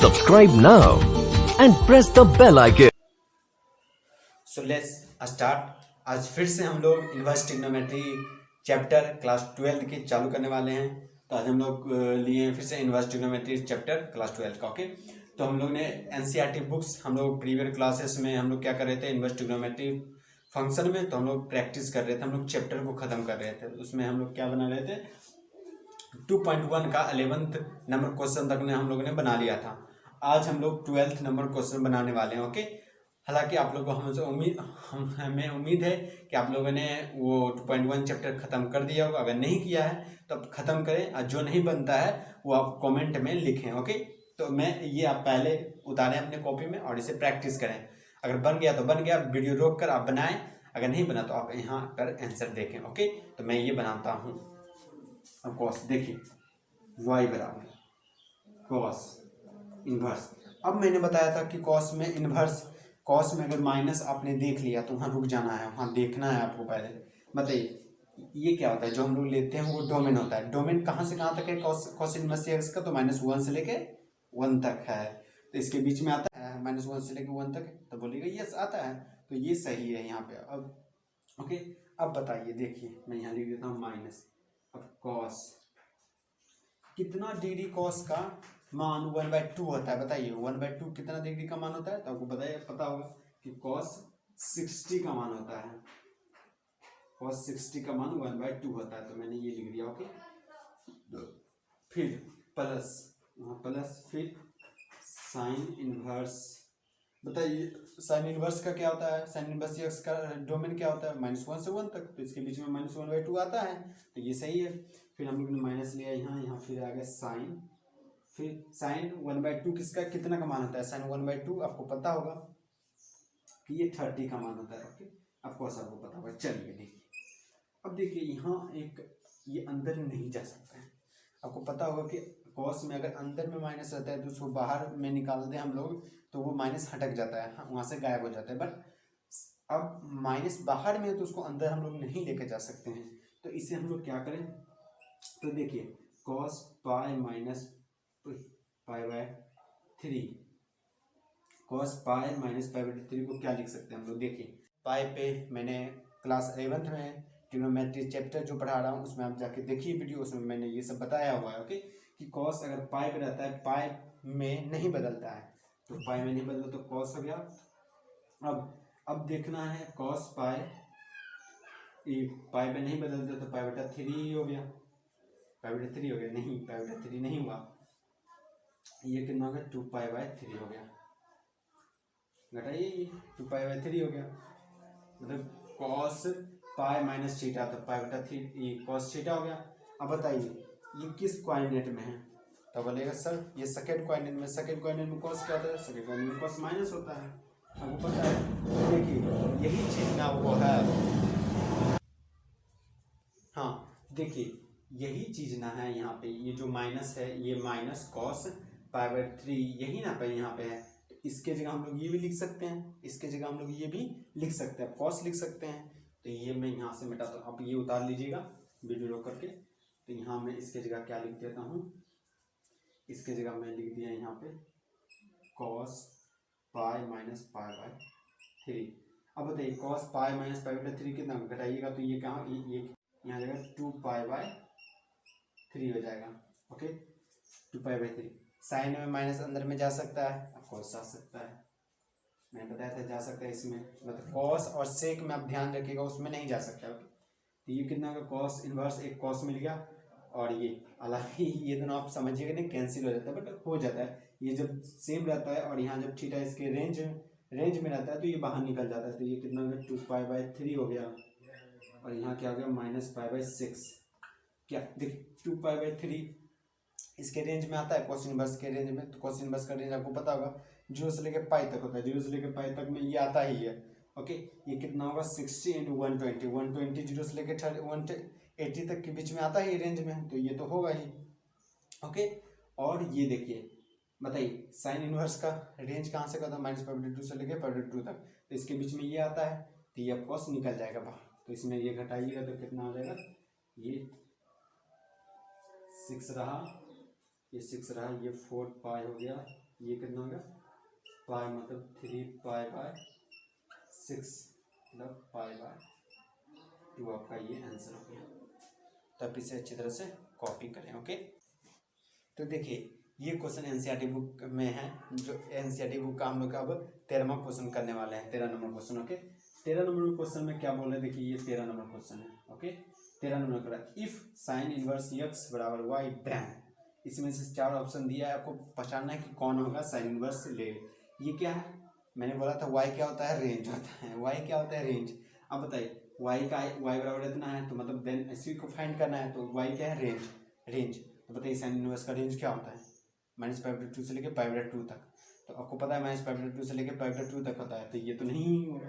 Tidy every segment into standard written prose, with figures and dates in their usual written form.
Subscribe now and press the bell icon. So let's start. आज फिर से हम लोग इन्वर्स ट्रिग्नोमेट्री चैप्टर क्लास 12 के चालू करने वाले हैं। तो आज हम लोग लिए हैं फिर से इन्वर्स ट्रिग्नोमेट्री चैप्टर क्लास 12 का। ओके, तो हम लोग ने एनसीईआरटी बुक्स हम लोग प्रीवियस क्लासेस में हम लोग क्या कर रहे थे, इन्वर्स ट्रिग्नोमेट्री फंक्शन में तो हम लोग प्रैक्टिस कर रहे थे, हम लोग चैप्टर को ख़त्म कर रहे थे। उसमें हम लोग क्या बना रहे थे, 2.1 का 11th नंबर क्वेश्चन तक ने हम लोगों ने बना लिया था। आज हम लोग 12th नंबर क्वेश्चन बनाने वाले हैं। ओके, हालांकि आप लोगों को हमें उम्मीद है कि आप लोगों ने वो 2.1 चैप्टर ख़त्म कर दिया होगा। अगर नहीं किया है तो आप ख़त्म करें, और जो नहीं बनता है वो आप कमेंट में लिखें। ओके, तो मैं ये आप पहले उतारें अपने कॉपी में और इसे प्रैक्टिस करें। अगर बन गया तो बन गया, वीडियो रोक कर आप बनाएं। अगर नहीं बना तो आप यहाँ पर आंसर देखें। ओके, तो मैं ये बनाता हूँ। अब कॉस देखिए, y बराबर कॉस इन्वर्स। अब मैंने बताया था कि कॉस में इन्वर्स, कॉस में अगर माइनस आपने देख लिया तो वहाँ रुक जाना है, वहाँ देखना है आपको। पहले बताइए ये क्या होता है, जो हम लोग लेते हैं वो डोमेन होता है। डोमेन कहाँ से कहाँ तक है कॉस कॉस इन्वर्स एक्स का, तो -1 से लेके 1 तक है। तो इसके बीच में आता है -1 से लेके 1 तक, तो बोलिएगा यस आता है, तो ये सही है यहाँ पे। अब ओके, अब बताइए, देखिए मैं यहाँ लिख देता हूँ माइनस। अब कॉस कितना डिग्री कॉस का मान 1/2 होता है, बताइए 1/2 कितना डिग्री का मान होता है। तो आपको पता होगा कि कॉस 60 का मान होता है। कॉस 60 का मान 1/2 होता है, तो मैंने ये लिख दिया। ओके, फिर प्लस, वहाँ प्लस, फिर साइन इनवर्स। बताइए साइन इनवर्स का क्या होता है, साइन इनवर्स एक्स का डोमेन क्या होता है, -1 से 1 तक, तो इसके बीच में -1/2 आता है, तो ये सही है। फिर हम लोग ने माइनस लिया यहाँ फिर आ गया साइन, फिर साइन 1/2 किसका कितना का मान होता है, साइन 1/2 आपको पता होगा कि ये 30 का मान होता है। ओके, आपको सबको पता होगा। चलिए देखिए, अब देखिए यहाँ एक ये अंदर नहीं जा सकता है। आपको पता होगा कि कॉस में अगर अंदर में माइनस रहता है तो उसको बाहर में निकाल दें हम लोग तो वो माइनस हटक जाता है, हाँ, वहाँ से गायब हो जाता है। बट अब माइनस बाहर में है तो उसको अंदर हम लोग नहीं लेके जा सकते हैं। तो इसे हम लोग क्या करें, तो देखिए cos pi minus pi, cos pi minus pi को क्या लिख सकते हैं हम लोग। देखिए पाई पे मैंने क्लास 11th में ट्रिग्नोमेट्री चैप्टर जो पढ़ा रहा हूँ उसमें आप जाके देखिए वीडियो, उसमें मैंने ये सब बताया हुआ है। ओके, कि कॉस अगर पाई पे रहता है, पाई में नहीं बदलता है, तो पाई में नहीं बदला तो कॉस हो गया। अब देखना है कॉस पाई, पाई पे नहीं बदलता तो पाई/3 हो गया, पाई/3 हो गया, नहीं पाई/3 नहीं हुआ, ये कितना हो गया 2π/3 हो गया। घटाइए, ये 2π/3 हो गया, मतलब कॉस पाई माइनस थीटा, तो पाई/3 ये कॉस थीटा हो गया। अब बताइए ये किस कोऑर्डिनेट में है, तो बोलेगा सर ये सेकंड कोऑर्डिनेट में। सेकंड कोऑर्डिनेट में कॉस क्या होता है, सेकंड कोऑर्डिनेट में कॉस माइनस होता है, आपको पता है। देखिए यही चीज ना वो है, हाँ देखिए यही चीज ना है यहाँ पे, ये जो माइनस है ये माइनस कॉस पाई/3 यही ना पे यहाँ पे है। तो इसके जगह हम लोग ये भी लिख सकते हैं, इसके जगह हम लोग ये भी लिख सकते हैं, कॉस लिख सकते हैं। तो ये मैं यहाँ से मिटाता हूँ, आप ये उतार लीजिएगा वीडियो रोक करके। तो यहाँ मैं इसके जगह क्या लिख देता हूँ, इसके जगह मैं लिख दिया यहाँ पे कॉस पाई माइनस पाई/3। अब बताइए कॉस पाई माइनस पाई/3 कितना घटाइएगा तो ये कहाँ, ये यहाँ जगह 2π/3 हो जाएगा। ओके, 2π/3। साइन में माइनस अंदर में जा सकता है, कॉस जा सकता है, मैंने बताया था जा सकता है इसमें, मतलब कॉस और सेक में आप ध्यान रखिएगा, उसमें नहीं जा सकता। ओके, तो ये कितना का कॉस इनवर्स, एक कॉस मिल गया, और ये हालांकि ये दोनों आप समझिएगा नहीं कैंसिल हो जाता है, बट हो जाता है। ये जब सेम रहता है और यहाँ जब थीटा इसके रेंज में रहता है तो ये बाहर निकल जाता है। तो ये कितना हो गया 2π/3 हो गया, और यहाँ क्या हो गया -π/6। क्या देखिए 2π/3 इसके रेंज में आता है, कॉस इनवर्स के रेंज में। तो कॉस इनवर्स का रेंज आपको पता होगा 0 से लेकर पाई तक होता है, 0 से लेकर पाई तक में ये आता ही है। ओके, ये कितना होगा 60 × 120, 120 0 से लेकर 180 तक के बीच में आता है रेंज में, तो ये तो होगा ही। ओके, और ये देखिए बताइए साइन इनवर्स का रेंज कहाँ से होता है, -π/2 से लेकर π/2 तक, तो इसके बीच में ये आता है, तो ये कॉस निकल जाएगा बाहर। तो इसमें ये घटाइएगा तो कितना हो जाएगा, ये 6 रहा, ये 6 रहा, ये 4π हो गया, ये कितना हो गया पाई मतलब 3 पाई/6 मतलब पाई/2 आपका ये आंसर हो गया। तो आप इसे अच्छी तरह से कॉपी करें। ओके, तो देखिए ये क्वेश्चन एनसीईआरटी बुक में है, जो एनसीईआरटी बुक का हम लोग अब 13वां क्वेश्चन करने वाले हैं, 13 number question. Okay, 13 number question में क्या बोल रहे हैं, देखिए ये 13 नंबर क्वेश्चन है। ओके, 13 नंबर का इफ साइन इनवर्स x बराबर y देन, इसमें से 4 ऑप्शन दिया है, आपको पहचानना है कि कौन होगा साइन इनवर्स ले। ये क्या है, मैंने बोला था y क्या होता है, रेंज होता है। y क्या होता है, रेंज। अब बताइए y का y बराबर इतना है, तो मतलब देन इसी को फाइंड करना है, तो y क्या है, रेंज। रेंज तो बताइए साइन इनवर्स का रेंज क्या होता है, -π/2 से लेकर π/2 तक। तो आपको पता है -π/2 से लेकर π/2 तक होता है, तो ये तो नहीं होगा,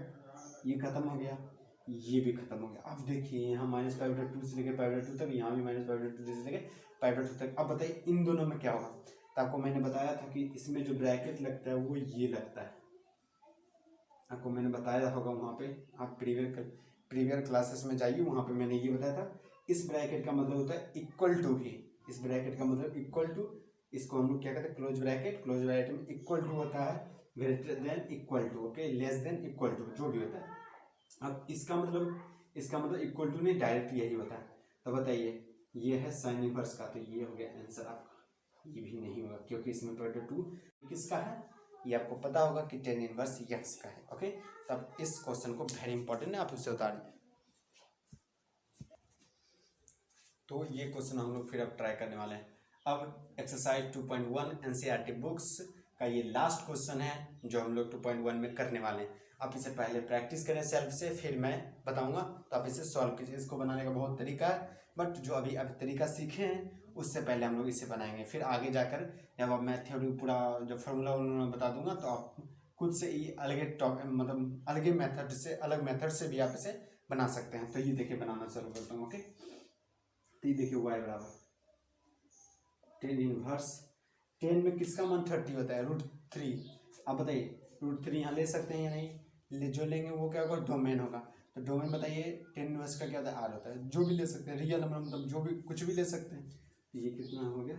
ये खत्म हो गया, ये भी खत्म हो गया। अब देखिए यहाँ -π/2 से लेकर π/2 तक, यहाँ भी -π/2 से लेकर π/2 तक। अब बताइए इन दोनों में क्या होगा, तो आपको मैंने बताया था कि इसमें जो ब्रैकेट लगता है वो ये लगता है, आपको मैंने बताया होगा वहाँ पे, आप प्रीवियर क्लासेस में जाइए, वहाँ पे मैंने ये बताया था। इस ब्रैकेट का मतलब होता है इक्वल टू ही, इस ब्रैकेट का मतलब इक्वल टू, इसको हम लोग क्या कहते हैं, क्लोज ब्रैकेट। क्लोज ब्रैकेट में इक्वल टू होता है, greater than equal to, okay, less than equal to, जो भी होता है। अब इसका मतलब इक्वल टू नहीं, डायरेक्ट यही होता है। तो बताइए ये है साइन इनवर्स का, तो ये हो गया आंसर आपका। ये भी नहीं होगा क्योंकि इसमें /2 किसका है, ये आपको पता होगा कि tan इनवर्स x का है। ओके, तब इस क्वेश्चन को वेरी इंपॉर्टेंट है, आप उसे उतारिए। तो ये क्वेश्चन हम लोग फिर अब ट्राई करने वाले हैं। अब एक्सरसाइज 2.1 एनसीईआरटी बुक्स का ये लास्ट क्वेश्चन है जो हम लोग 2.1 में करने वाले हैं। आप इसे पहले प्रैक्टिस करें सेल्फ से, फिर मैं बताऊंगा, तो आप इसे सॉल्व कीजिए। इसको बनाने का बहुत तरीका है, बट जो अभी तरीका सीखे हैं उससे पहले हम लोग इसे बनाएंगे, फिर आगे जाकर जब अब मैं थ्योरी पूरा जब फॉर्मूला बता दूंगा तो आप खुद से ये मतलब अलग मेथड से भी आप इसे बना सकते हैं। तो ये देखिए बनाना शुरू करता हूँ। ओके, तो ये देखिए y बराबर tan इनवर्स, 10 में किसका मान 30 होता है, √3। अब बताइए √3 यहाँ ले सकते हैं या नहीं, जो लेंगे वो क्या होगा, डोमेन होगा। तो डोमेन बताइए tan इनवर्स का क्या होता है, r होता है। जो भी ले सकते हैं, रियल नंबर मतलब जो भी कुछ भी ले सकते हैं। तो ये कितना हो गया,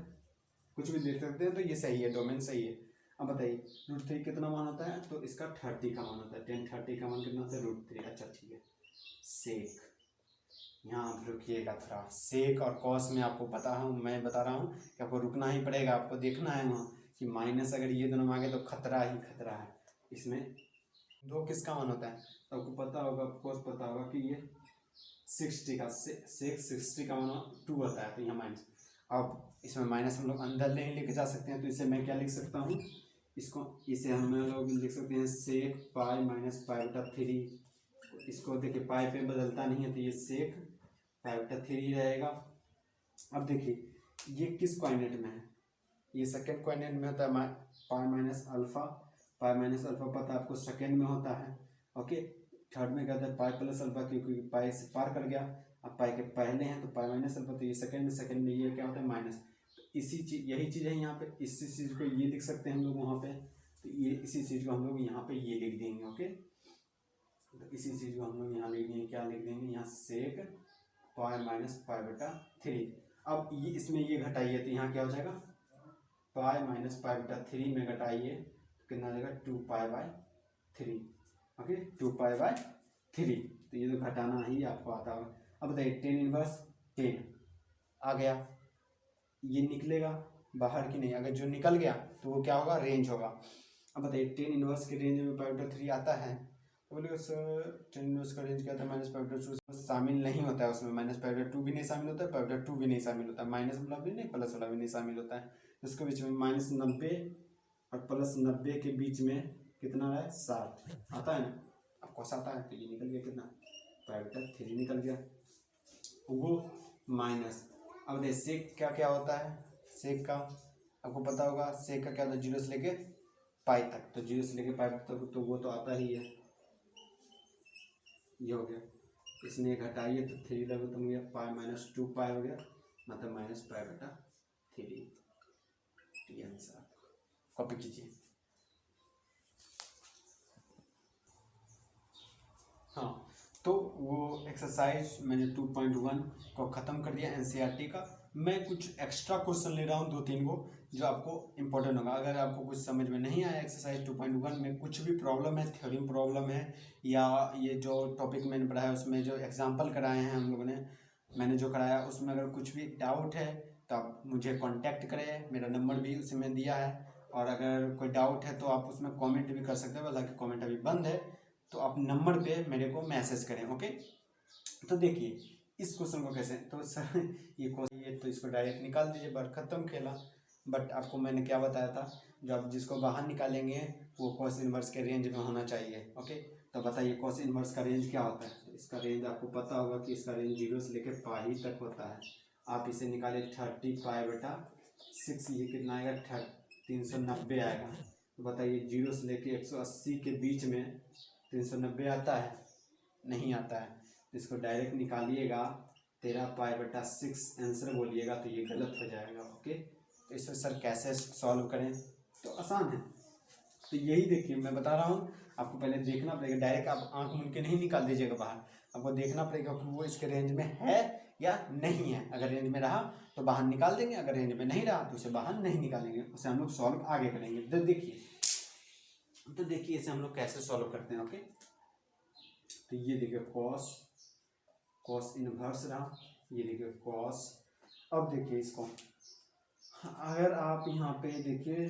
कुछ भी ले सकते हैं, तो ये सही है, डोमेन सही है। अब बताइए √3 कितना मान होता है, तो इसका 30 का मान होता है। tan 30 का मान कितना होता है, √3। अच्छा ठीक है, सेक, यहाँ आप रुकिएगा थोड़ा, सेक और कॉस में आपको पता है, मैं बता रहा हूँ कि आपको रुकना ही पड़ेगा, आपको देखना है वहाँ कि माइनस अगर ये दोनों मांगे तो खतरा ही खतरा है। इसमें 2 किसका मान होता है, तो आपको पता होगा, ऑफकोर्स पता होगा कि ये 60 का सेक 60 का मान 2 होता है, तो यहाँ माइनस। अब इसमें माइनस हम लोग अंदर नहीं लेके जा सकते हैं, तो इसे मैं क्या लिख सकता हूँ, इसे हम लोग लिख सकते हैं सेक π-π/3। इसको देखिए पाई पे बदलता नहीं है, तो ये सेक π/3 रहेगा। अब देखिए ये किस कोऑर्डिनेट में है, ये सेकंड कोऑर्डिनेट में होता है, पाई-अल्फा पता है आपको सेकंड में होता है। ओके, थर्ड में कहता है पाई+अल्फा, क्योंकि पाई से पार कर गया। अब पाई के पहले हैं तो पाई-अल्फा, तो ये सेकंड में ये क्या होता है, माइनस। तो यही चीज़ है यहाँ पे, इसी चीज़ को ये लिख सकते हैं हम लोग वहाँ पे, तो ये इसी चीज़ को हम लोग यहाँ पे ये लिख देंगे। ओके, तो इसी चीज़ को हम लोग यहाँ लिख देंगे, क्या लिख देंगे यहाँ, सेक π-π/3। अब ये इसमें ये घटाइए, तो यहाँ क्या हो जाएगा, π-π/3 में घटाइए तो कितना आ जाएगा, 2π/3। ओके, 2π/3। तो ये तो घटाना ही आपको आता होगा। अब बताइए tan इनवर्स 10 आ गया, ये निकलेगा बाहर की नहीं, अगर जो निकल गया तो वो क्या होगा, रेंज होगा। अब बताइए tan इनवर्स के रेंज में π/3 आता है, तो बोलिए सर tan इनवर्स का रेंज क्या था, -π/2 शामिल नहीं होता है उसमें, -π/2 भी नहीं शामिल होता है, π/2 भी नहीं शामिल होता है, माइनस वाला भी नहीं, प्लस वाला भी नहीं शामिल होता है। इसके बीच में -90 और +90 के बीच में कितना है, 60 आता है ना, आपको आता है, तो ये निकल गया कितना, π/3 निकल गया, वो माइनस। अब देखिए सेक क्या क्या होता है, सेक का आपको पता होगा, सेक का क्या होता है, 0 से लेके पाई तक, तो 0 से लेके पाई तक तो वो तो आता ही है, ये हो गया। इसमें घटाइए तो 3 लगे तो गया π-2π हो गया, मतलब -π/3। आंसर कॉपी कीजिए। हाँ, तो वो एक्सरसाइज मैंने 2.1 को ख़त्म कर दिया एनसीईआरटी का। मैं कुछ एक्स्ट्रा क्वेश्चन ले रहा हूँ 2-3 को, जो आपको इम्पोर्टेंट होगा। अगर आपको कुछ समझ में नहीं आया एक्सरसाइज 2.1 में, कुछ भी प्रॉब्लम है, थ्योरी में प्रॉब्लम है, या ये जो टॉपिक मैंने पढ़ाया उसमें जो एग्जाम्पल कराए हैं हम लोगों ने, मैंने जो कराया उसमें अगर कुछ भी डाउट है तो आप मुझे कांटेक्ट करें, मेरा नंबर भी उसी में दिया है। और अगर कोई डाउट है तो आप उसमें कमेंट भी कर सकते हो, हालांकि कमेंट अभी बंद है, तो आप नंबर पे मेरे को मैसेज करें। ओके, तो देखिए इस क्वेश्चन को कैसे, तो सर ये क्वेश्चन, ये तो इसको डायरेक्ट निकाल दीजिए, बार खत्म खेला। बट आपको मैंने क्या बताया था, जो आप जिसको बाहर निकालेंगे वो कॉस इनवर्स के रेंज में होना चाहिए। ओके, तो बताइए कॉस इनवर्स का रेंज क्या होता है। तो इसका रेंज आपको पता होगा कि इसका रेंज 0 से लेकर पाई तक होता है। आप इसे निकाले 30 पाई/6, ये कितना आएगा, 390 आएगा। तो बताइए 0 से लेकर 180 के बीच में 390 आता है, नहीं आता है। तो इसको डायरेक्ट निकालिएगा 13π/6 आंसर बोलिएगा, तो ये गलत हो जाएगा। ओके, तो इसमें सर कैसे सॉल्व करें, तो आसान है। तो यही देखिए मैं बता रहा हूँ, आपको पहले देखना पड़ेगा, डायरेक्ट आप आंख मूंद के नहीं निकाल दीजिएगा बाहर, आपको देखना पड़ेगा कि वो इसके रेंज में है या नहीं है। अगर रेंज में रहा तो बाहर निकाल देंगे, अगर रेंज में नहीं रहा तो उसे बाहर नहीं निकालेंगे, उसे हम लोग सॉल्व आगे करेंगे। तो देखिए इसे हम लोग कैसे सॉल्व करते हैं। ओके, तो ये देखिए कॉस इनवर्स रहा, ये देखिए कॉस। अब देखिए इसको, अगर आप यहाँ पे देखिए,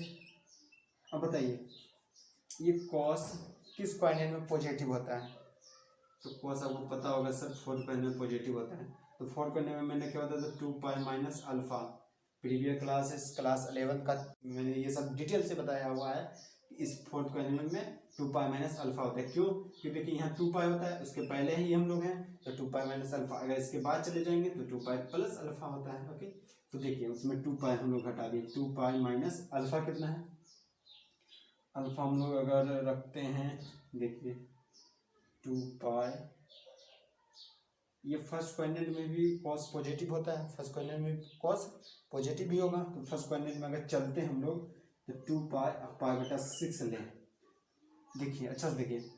अब बताइए ये कॉस किस क्वाड्रेंट में पॉजिटिव होता है। तो कॉस आपको पता होगा सर 4th क्वाड्रेंट में पॉजिटिव होता है। तो 4th क्वाड्रेंट में मैंने क्या बताया था, 2π-α। प्रीवियस क्लास 11 का मैंने ये सब डिटेल से बताया हुआ है। इस 4th क्वाड्रेंट में 2π-α होता है। क्यों, क्योंकि देखिए यहाँ 2π होता है, उसके पहले ही हम लोग हैं, तो 2π-α। अगर इसके बाद चले जाएंगे तो 2π+α होता है। ओके, तो देखिए उसमें 2π हम लोग हटा दिए, 2π-α कितना है, अल्फा हम लोग अगर रखते हैं, देखिए 2π, ये फर्स्ट क्वाड्रेंट में भी कॉस पॉजिटिव होता है, फर्स्ट क्वाड्रेंट में कॉस पॉजिटिव भी होगा। तो फर्स्ट क्वाड्रेंट में अगर चलते हैं हम लोग तो 2π/6 लें। देखिए अच्छा से देखिए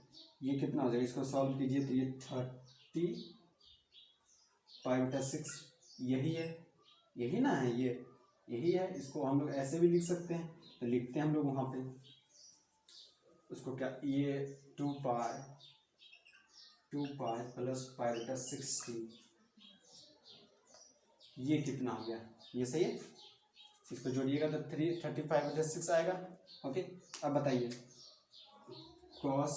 ये कितना हो जाएगा, इसको सॉल्व कीजिए तो ये 30π/6 यही है, यही ना है, ये यही है। इसको हम लोग ऐसे भी लिख सकते हैं, तो लिखते हैं हम लोग वहाँ पे उसको क्या, ये 2π + π/60, ये कितना हो गया, ये सही है। इसको जोड़िएगा तो 35/6 आएगा। ओके, अब बताइए cos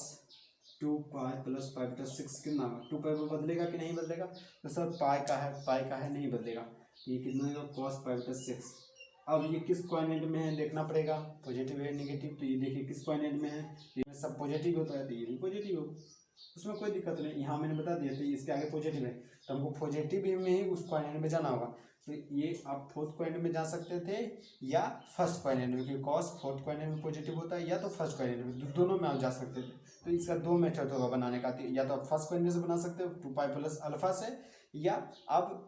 2π + π/6 कितना होगा, 2π में बदलेगा कि नहीं बदलेगा, तो सर पाई का है नहीं बदलेगा, ये कितना होगा cos π/6। अब ये किस क्वाड्रेंट में है देखना पड़ेगा, पॉजिटिव है नेगेटिव, तो ये देखिए किस क्वाड्रेंट में है, ये सब पॉजिटिव होता है तो ये भी पॉजिटिव होगा, उसमें कोई दिक्कत नहीं। यहाँ मैंने बता दिया तो इसके आगे पॉजिटिव है, तो हमको पॉजिटिव में ही उस क्वाड्रेंट में जाना होगा। तो ये आप 4th क्वाड्रेंट में जा सकते थे या फर्स्ट क्वाड्रेंट में, क्योंकि कॉस 4th क्वाड्रेंट में पॉजिटिव होता है, या तो फर्स्ट क्वाड्रेंट में, दोनों में आप जा सकते थे। तो इसका 2 मेथड होगा बनाने का, या तो आप फर्स्ट क्वाड्रेंट से बना सकते हो 2π+α से, या आप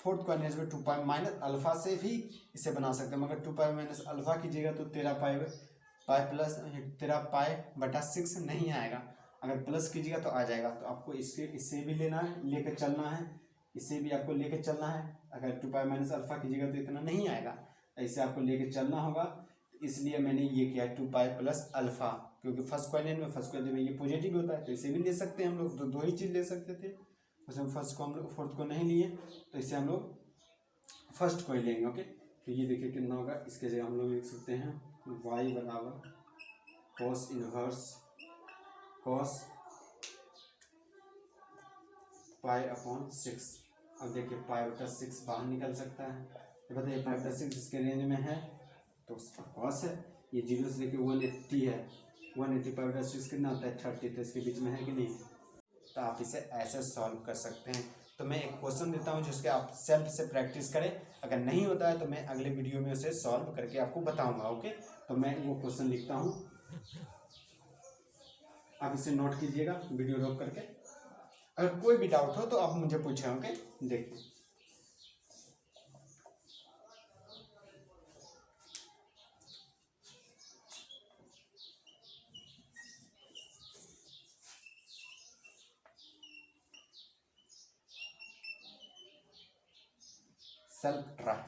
4th क्वाड्रेंट में 2π-α से भी इसे बना सकते हैं। मगर 2π-α कीजिएगा तो 13π/6 नहीं आएगा, अगर प्लस कीजिएगा तो आ जाएगा। तो आपको इससे भी लेना है, लेकर चलना है, इससे भी आपको लेकर चलना है। अगर 2π-α कीजिएगा तो इतना नहीं आएगा, ऐसे आपको लेकर चलना होगा। इसलिए मैंने ये किया 2π+α, क्योंकि फर्स्ट क्वाड्रेंट में ये पॉजिटिव होता है, तो इसे भी ले सकते हैं हम लोग, तो दो ही चीज़ ले सकते थे, उसमें फर्स्ट को हम लोग 4th को नहीं लिए, तो इसे हम लोग फर्स्ट को ही लेंगे। ओके, तो ये देखिए कितना होगा, इसके जगह हम लोग लिख सकते हैं y = cos इनवर्स cos π/6। अब देखिए π/6 बाहर निकल सकता है, तो बताइए π/6 इसके रेंज में है तो उसका cos है, ये 0 से लेके 180 है, 180 π/6 कितना होता है 30, तो इसके बीच में है कि नहीं। तो आप इसे ऐसे सॉल्व कर सकते हैं। तो मैं एक क्वेश्चन देता हूं जिसके आप सेल्फ से प्रैक्टिस करें, अगर नहीं होता है तो मैं अगले वीडियो में उसे सॉल्व करके आपको बताऊंगा। ओके, तो मैं वो क्वेश्चन लिखता हूं, आप इसे नोट कीजिएगा वीडियो रोक करके। अगर कोई भी डाउट हो तो आप मुझे पूछें। ओके, देखिए सेल्फ ट्राई,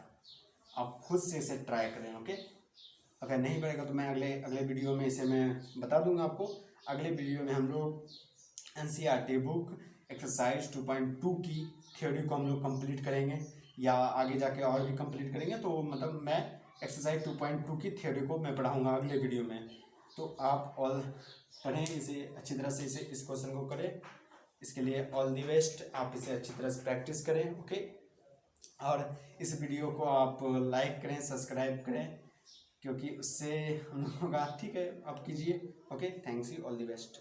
आप खुद से इसे ट्राई करें। ओके, अगर नहीं पड़ेगा तो मैं अगले वीडियो में इसे मैं बता दूंगा आपको। अगले वीडियो में हम लोग NCERT बुक एक्सरसाइज 2.2 की थ्योरी को हम लोग कंप्लीट करेंगे, या आगे जाके और भी कंप्लीट करेंगे। तो मतलब मैं एक्सरसाइज 2.2 की थ्योरी को मैं पढ़ाऊँगा अगले वीडियो में। तो आप ऑल पढ़ें इसे अच्छी तरह से, इस क्वेश्चन को करें। इसके लिए ऑल दी बेस्ट। आप इसे अच्छी तरह से प्रैक्टिस करें। ओके, और इस वीडियो को आप लाइक करें, सब्सक्राइब करें, क्योंकि उससे हम लोगों का ठीक है आप कीजिए। Okay, thanks you, all the best.